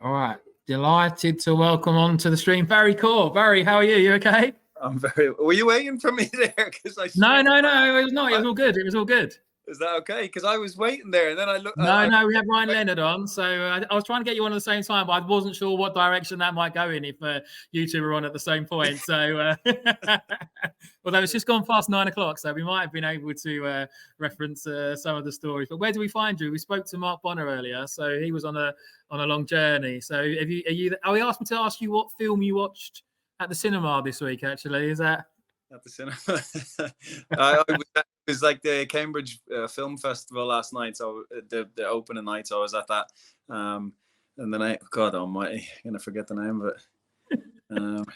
All right. Delighted to welcome onto the stream Barry Corr. Barry, how are you? You okay? I'm very. Were you waiting for me there? Because I No, swear. no, no. It was not. It was all good. It was all good. Is that okay? Because I was waiting there, and then I looked. No. We have Ryan Leonard on, so I was trying to get you on at the same time, but I wasn't sure what direction that might go in if you two were on at the same point. So, although it's just gone past 9 o'clock, so we might have been able to reference some of the stories. But where do we find you? We spoke to Mark Bonner earlier, so he was on a long journey. So, are you? Oh, he asked me to ask you what film you watched at the cinema this week. Actually, is that? At the cinema. It was like the Cambridge Film Festival last night, so the opening night, so I was at that. And then God almighty, I'm gonna forget the name of it.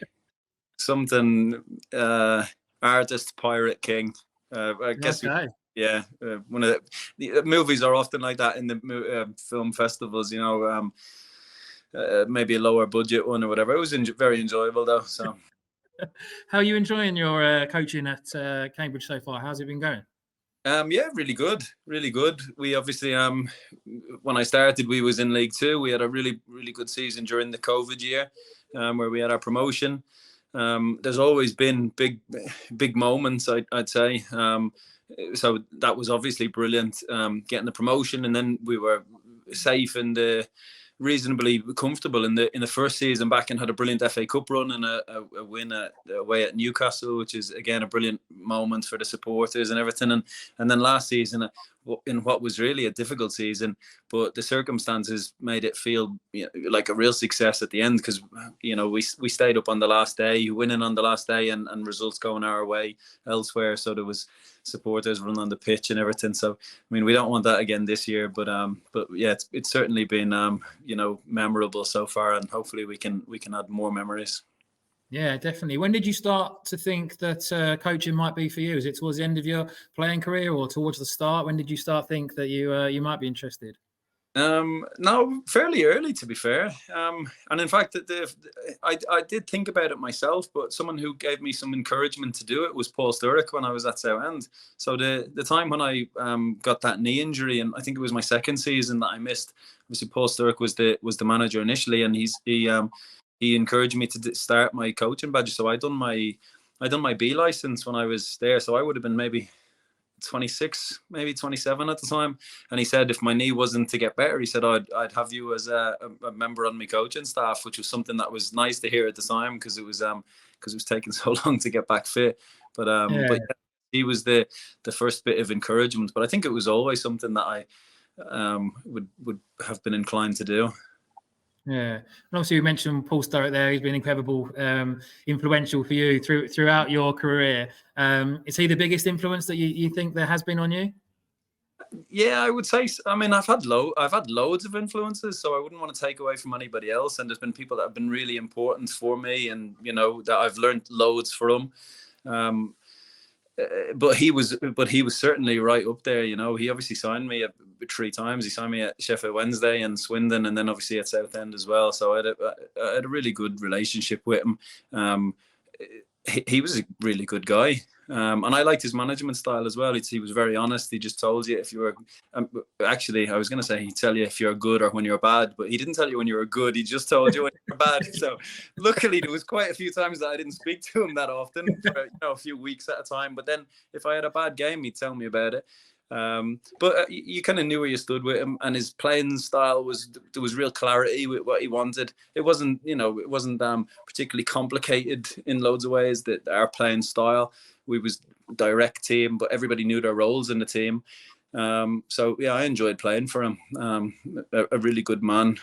Something Artist Pirate King. I guess. Okay. One of the movies are often like that in the film festivals. Maybe a lower budget one or whatever. It was very enjoyable though. So. How are you enjoying your coaching at Cambridge so far? How's it been going? Yeah, really good. We obviously, when I started, we was in League Two. We had a really, really good season during the COVID year, where we had our promotion. There's always been big moments, I'd say. So that was obviously brilliant, getting the promotion, and then we were safe in the reasonably comfortable in the first season back and had a brilliant FA Cup run and a win away at Newcastle, which is again a brilliant moment for the supporters and everything. And then last season, in what was really a difficult season, but the circumstances made it feel like a real success at the end, because we stayed up on the last day, winning on the last day, and results going our way elsewhere. So there was supporters running on the pitch and everything. So I mean, we don't want that again this year, but yeah, it's certainly been memorable so far, and hopefully we can add more memories. Yeah, definitely. When did you start to think that coaching might be for you? Is it towards the end of your playing career or towards the start? When did you start to think that you might be interested? No, fairly early, to be fair. And in fact, I did think about it myself, but someone who gave me some encouragement to do it was Paul Sturrock when I was at Southend. So the time when I got that knee injury, and I think it was my second season that I missed. Obviously, Paul Sturrock was the manager initially, and he encouraged me to start my coaching badge. So I done my B license when I was there. So I would have been maybe 26, maybe 27 at the time. And he said if my knee wasn't to get better, he said I'd have you as a member on my coaching staff, which was something that was nice to hear at the time, because it was taking so long to get back fit. But yeah, he was the first bit of encouragement. But I think it was always something that I would have been inclined to do. Yeah, and obviously we mentioned Paul Sturrock there. He's been incredible, influential for you throughout your career. Is he the biggest influence that you think there has been on you? Yeah, I would say. I mean, I've had loads of influences, so I wouldn't want to take away from anybody else. And there's been people that have been really important for me, and that I've learned loads from. But he was certainly right up there. He obviously signed me 3 times. He signed me at Sheffield Wednesday and Swindon, and then obviously at Southend as well. So I had a really good relationship with him. He was a really good guy, and I liked his management style as well. He was very honest. He just told you if you were. Actually, I was going to say he'd tell you if you're good or when you're bad, but he didn't tell you when you were good. He just told you when you were bad. So luckily, there was quite a few times that I didn't speak to him that often for a few weeks at a time. But then if I had a bad game, he'd tell me about it. But you kind of knew where you stood with him, and his playing style there was real clarity with what he wanted. It wasn't particularly complicated in loads of ways, that our playing style. We was direct team, but everybody knew their roles in the team. So yeah, I enjoyed playing for him. A really good man.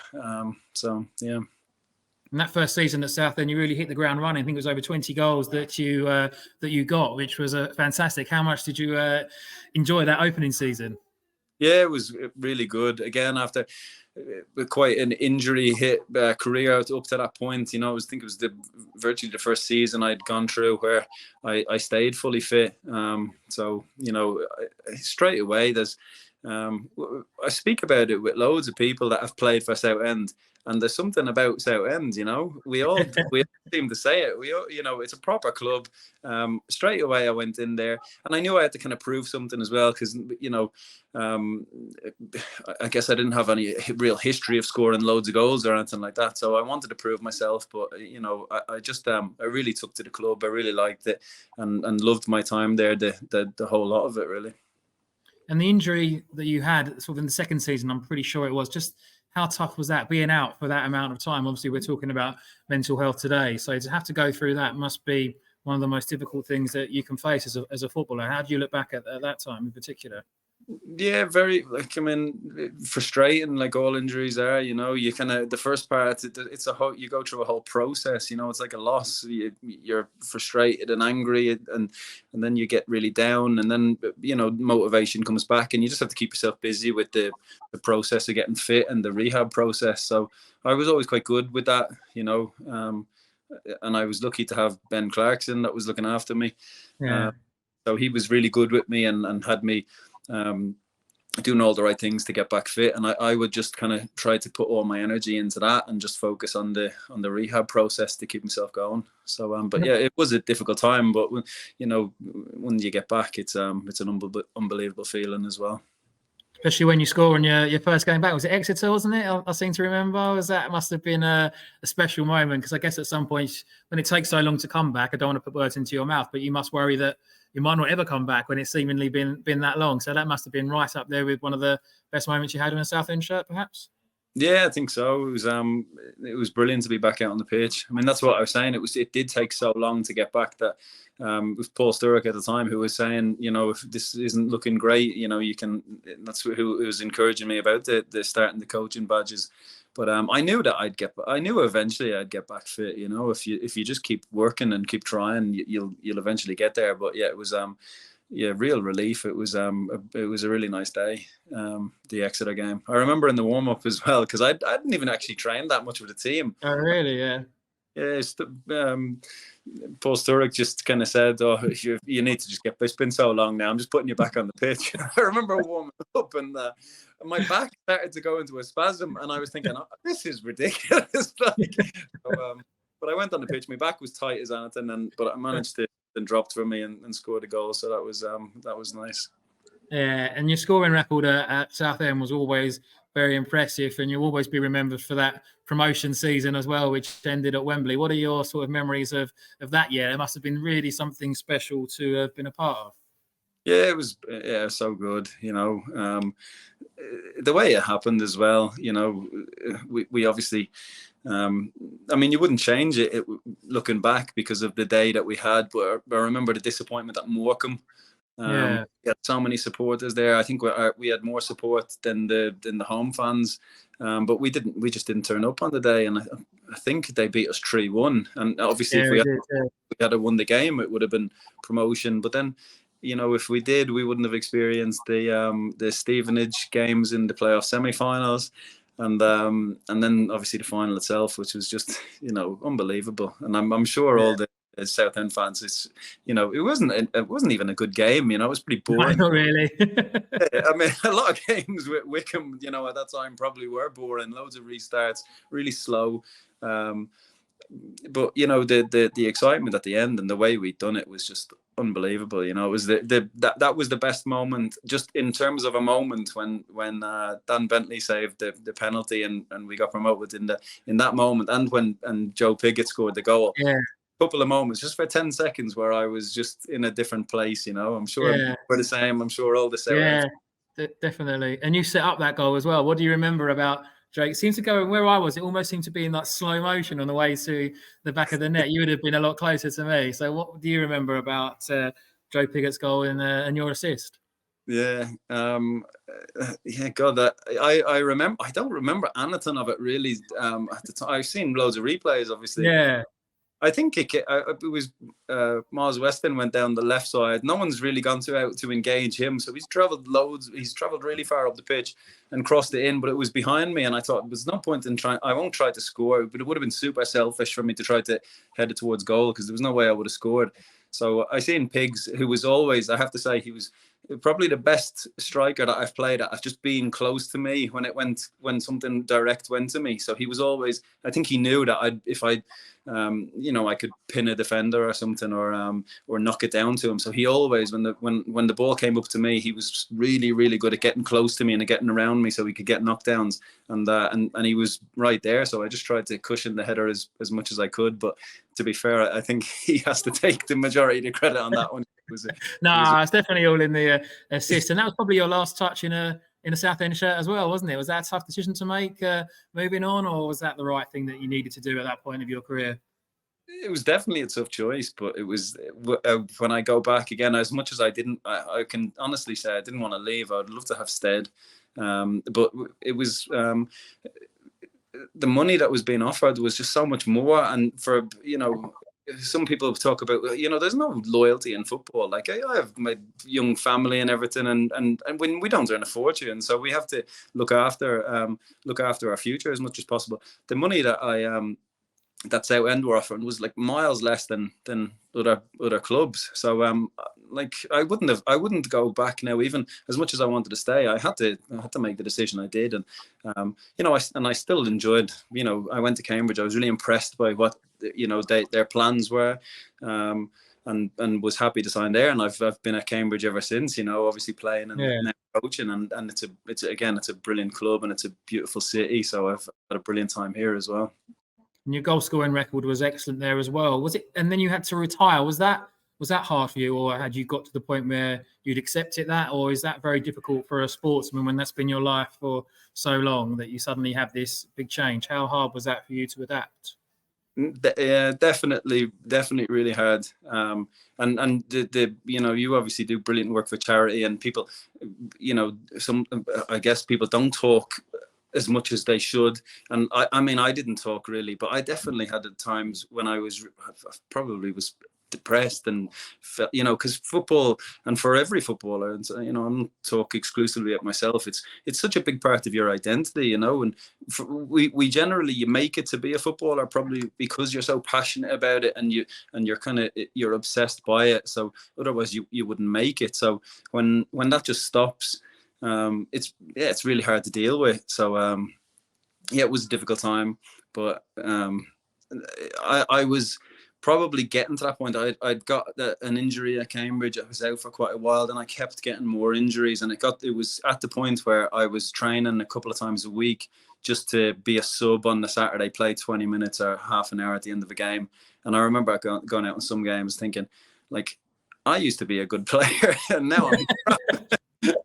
So yeah. In that first season at Southend, you really hit the ground running. I think it was over 20 goals that you got, which was fantastic. How much did you enjoy that opening season? Yeah, it was really good. Again, after quite an injury hit career up to that point, I think it was virtually the first season I'd gone through where I stayed fully fit. So straight away there's I speak about it with loads of people that have played for Southend, and there's something about Southend, we all seem to say it. It's a proper club. Straight away I went in there, and I knew I had to kind of prove something as well, because I guess I didn't have any real history of scoring loads of goals or anything like that. So I wanted to prove myself, but I just I really took to the club. I really liked it, and loved my time there. The whole lot of it, really. And the injury that you had sort of in the second season, I'm pretty sure it was, just how tough was that being out for that amount of time? Obviously, we're talking about mental health today. So to have to go through that must be one of the most difficult things that you can face as a footballer. How do you look back at that time in particular? Yeah, very, frustrating, like all injuries are. You kind of, the first part, it's you go through a whole process. It's like a loss. You're frustrated and angry, and then you get really down, and then motivation comes back, and you just have to keep yourself busy with the process of getting fit and the rehab process. So I was always quite good with that, and I was lucky to have Ben Clarkson that was looking after me. Yeah. So he was really good with me, and had me doing all the right things to get back fit, and I would just kind of try to put all my energy into that and just focus on the rehab process to keep myself going. So but yeah, it was a difficult time, but when you get back, it's an unbelievable feeling as well. Especially when you score on your first game back. Was it Exeter, wasn't it? I seem to remember. Must have been a special moment, because I guess at some point when it takes so long to come back, I don't want to put words into your mouth, but you must worry that you might not ever come back when it's seemingly been that long. So that must have been right up there with one of the best moments you had in a Southend shirt, perhaps. Yeah, I think so. It was brilliant to be back out on the pitch. I mean, that's what I was saying. It did take so long to get back that it was Paul Sturrock at the time who was saying, if this isn't looking great, you can. That's who was encouraging me about the starting the coaching badges. But I knew that I knew eventually I'd get back fit. If you just keep working and keep trying, you'll eventually get there. But yeah, it was real relief. It was a really nice day. The Exeter game. I remember in the warm up as well, because I didn't even actually train that much with the team. Oh really? Yeah. Yeah. Paul Sturrock just kind of said, "Oh, you need to just get. It's been so long now. I'm just putting you back on the pitch." I remember warming up, and my back started to go into a spasm, and I was thinking, "Oh, this is ridiculous." But I went on the pitch. My back was tight as anything, but I managed to then dropped for me and scored a goal. So that was nice. Yeah, and your scoring record at Southend was always very impressive, and you'll always be remembered for that promotion season as well, which ended at Wembley. What are your sort of memories of that year? It must have been really something special to have been a part of. Yeah, it was so good. The way it happened as well. We obviously. I mean, you wouldn't change it looking back because of the day that we had, but I remember the disappointment at Morecambe. We had so many supporters there. I think we had more support than the home fans, but we just didn't turn up on the day, and I think they beat us 3-1. And obviously, if we had won the game, it would have been promotion. But then, if we did, we wouldn't have experienced the Stevenage games in the playoff semi-finals. And then obviously the final itself, which was just unbelievable. And I'm sure all the Southend fans, it wasn't even a good game. It was pretty boring. Not really. I mean, a lot of games with Wickham, at that time probably were boring. Loads of restarts, really slow. But the excitement at the end and the way we'd done it was just unbelievable. It was that was the best moment, just in terms of a moment when Dan Bentley saved the penalty and we got promoted in that moment, and when Joe Pigott scored the goal. Yeah. A couple of moments just for 10 seconds where I was just in a different place. I'm sure we're the same. I'm sure all the same. Yeah, definitely. And you set up that goal as well. What do you remember about Jake? It seems to go where I was. It almost seemed to be in like slow motion on the way to the back of the net. You would have been a lot closer to me. So, what do you remember about Joe Pigott's goal and your assist? Yeah, God, I remember. I don't remember anything of it really. At the time, I've seen loads of replays, obviously. Yeah. I think it was Mars Weston went down the left side. No one's really gone out to engage him, so he's travelled loads. He's travelled really far up the pitch and crossed it in, but it was behind me, and I thought there's no point in trying. I won't try to score, but it would have been super selfish for me to try to head it towards goal because there was no way I would have scored. So I seen Pigs, who was always, I have to say, he was probably the best striker that I've played at just being close to me when something direct went to me. So he was always, I think he knew that if I could pin a defender or something, or knock it down to him. So he always, when the ball came up to me, he was really, really good at getting close to me and getting around me so he could get knockdowns. And he was right there. So I just tried to cushion the header as much as I could. But to be fair, I think he has to take the majority of the credit on that one. It's definitely all in the assist, and that was probably your last touch in a Southend shirt as well, wasn't it? Was that a tough decision to make moving on, or was that the right thing that you needed to do at that point of your career? It was definitely a tough choice, but it was when I go back again, as much as I can honestly say I didn't want to leave. I'd love to have stayed, but it was the money that was being offered was just so much more, and for some people talk about, there's no loyalty in football. Like I have my young family and everything, and when we don't earn a fortune, so we have to look after our future as much as possible. The money that Southend were offering was like miles less than other clubs. So I wouldn't go back now, even as much as I wanted to stay. I had to make the decision I did, and I still enjoyed. I went to Cambridge. I was really impressed by what their plans were, and was happy to sign there. And I've been at Cambridge ever since. Obviously playing and now coaching, and it's a brilliant club and it's a beautiful city. So I've had a brilliant time here as well. And your goal scoring record was excellent there as well. Was it? And then you had to retire. Was that hard for you, or had you got to the point where you'd accepted that, or is that very difficult for a sportsman when that's been your life for so long that you suddenly have this big change? How hard was that for you to adapt? Yeah, definitely really hard. And you obviously do brilliant work for charity, and people, I guess people don't talk as much as they should. And I didn't talk really, but I definitely had times when I probably was depressed and felt, because football, and for every footballer, and I'm not talking exclusively at myself, it's such a big part of your identity, and we generally, you make it to be a footballer probably because you're so passionate about it, and you're obsessed by it. So otherwise you wouldn't make it. So when that just stops, it's really hard to deal with. So it was a difficult time, but I was probably getting to that point. I'd got an injury at Cambridge. I was out for quite a while, then I kept getting more injuries, and it was at the point where I was training a couple of times a week just to be a sub on the Saturday, play 20 minutes or half an hour at the end of a game. And I remember going out on some games thinking, like, I used to be a good player and now I'm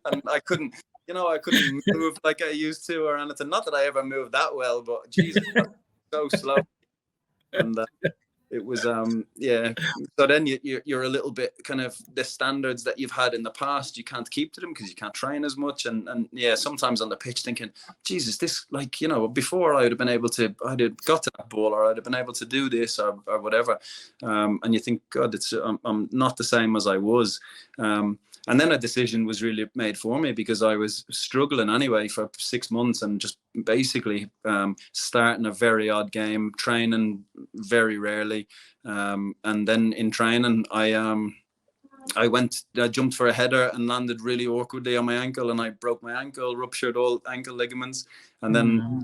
and I couldn't move like I used to or anything. Not that I ever moved that well, but Jesus, so slow. And it was so then you're a little bit kind of, the standards that you've had in the past, you can't keep to them because you can't train as much, and sometimes on the pitch thinking, Jesus, this, like, before I'd have got to that ball, or I'd have been able to do this or whatever, and you think, God, I'm not the same as I was. And then a decision was really made for me because I was struggling anyway for 6 months and just basically starting a very odd game, training very rarely. And then in training, I jumped for a header and landed really awkwardly on my ankle, and I broke my ankle, ruptured all ankle ligaments. And then,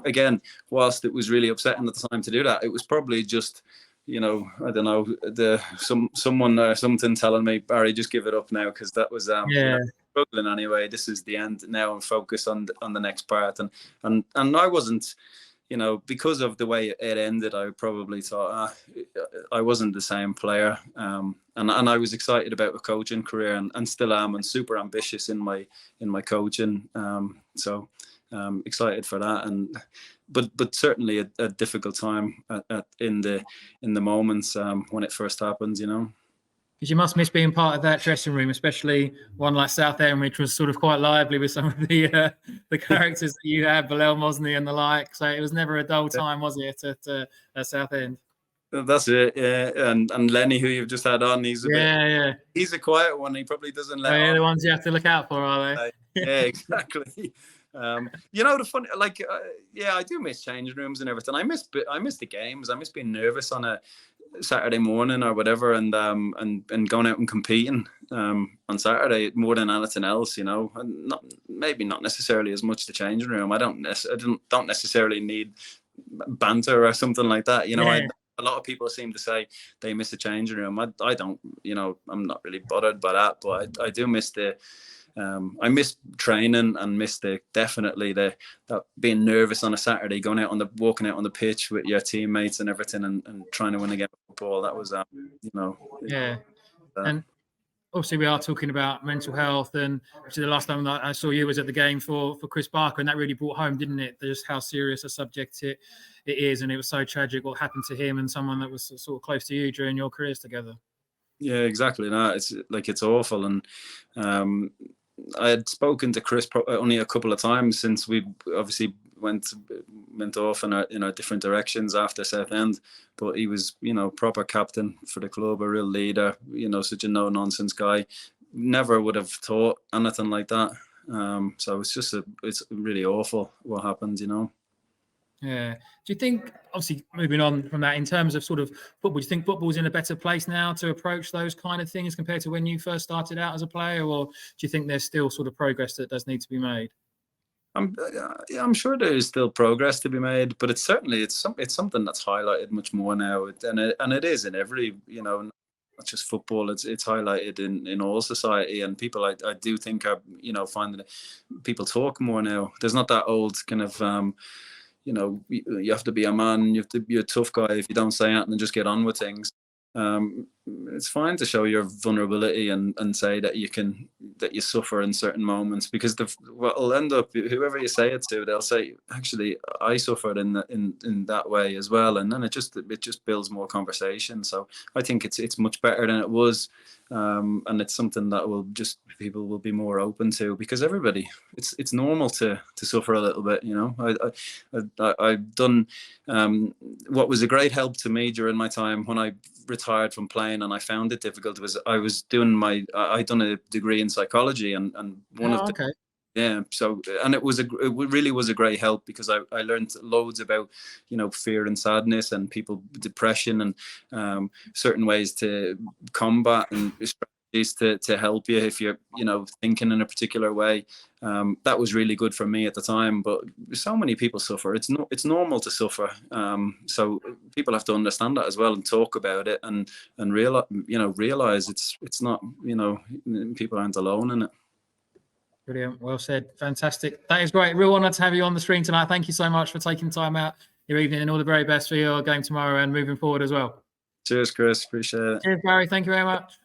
again, whilst it was really upsetting at the time to do that, it was probably just, I don't know, someone or something telling me, Barry, just give it up now, because that was struggling anyway. This is the end now, and focus on the next part. And I wasn't, because of the way it ended, I probably thought I wasn't the same player. And I was excited about a coaching career, and still am, and super ambitious in my coaching. So excited for that, but certainly a difficult time in the moments when it first happens, Because you must miss being part of that dressing room, especially one like Southend, which was sort of quite lively with some of the characters that you had, Bilal Mosny and the like. So it was never a dull time, was it, at Southend? That's it, yeah. And Lenny, who you've just had on, he's he's a quiet one. He probably doesn't let on. The ones you have to look out for, are they? Yeah, exactly. The fun, like, I do miss changing rooms and everything. I miss the games. I miss being nervous on Saturday morning or whatever, and going out and competing on Saturday more than anything else, you know. And maybe not necessarily as much the changing room. I don't necessarily need banter or something like that, you know. Yeah. A lot of people seem to say they miss the changing room. I don't, you know. I'm not really bothered by that, but I do miss I miss training and miss definitely that being nervous on a Saturday, walking out on the pitch with your teammates and everything, and trying to win a game of football. That was, you know. Yeah. And obviously we are talking about mental health, and actually the last time that I saw you was at the game for Chris Barker, and that really brought home, didn't it, just how serious a subject it is. And it was so tragic what happened to him and someone that was sort of close to you during your careers together. Yeah, exactly. No, it's awful. And I had spoken to Chris only a couple of times since we obviously went off in our different directions after Southend, but he was, you know, proper captain for the club, a real leader, you know, such a no-nonsense guy. Never would have thought anything like that. So it's really awful what happened, you know. Yeah. Do you think, obviously moving on from that, in terms of sort of football, do you think football's in a better place now to approach those kind of things compared to when you first started out as a player, or do you think there's still sort of progress that does need to be made? I'm sure there is still progress to be made, but it's something that's highlighted much more now, and it is in every, you know, not just football. It's highlighted in all society, and people I do think are, you know, finding that people talk more now. There's not that old kind of you know, you have to be a man, you have to be a tough guy if you don't say anything and just get on with things. It's fine to show your vulnerability and say that you suffer in certain moments, because what will end up, whoever you say it to, they'll say, actually, I suffered in that way as well, and then it just builds more conversation. So I think it's much better than it was, and it's something that people will be more open to, because everybody, it's normal to suffer a little bit, you know. I've done what was a great help to me during my time when I retired from playing and I found it difficult was I'd done a degree in psychology, and one of the okay. Yeah, so, and it really was a great help, because I learned loads about, you know, fear and sadness and depression, and certain ways to combat, and strategies to help you if you're, you know, thinking in a particular way. That was really good for me at the time, but so many people suffer. It's normal to suffer. So people have to understand that as well, and talk about it, and realize it's not, you know, people aren't alone in it. Brilliant. Well said. Fantastic. That is great. Real honour to have you on the screen tonight. Thank you so much for taking time out your evening, and all the very best for your game tomorrow and moving forward as well. Cheers, Chris. Appreciate it. Cheers, Barry. Thank you very much.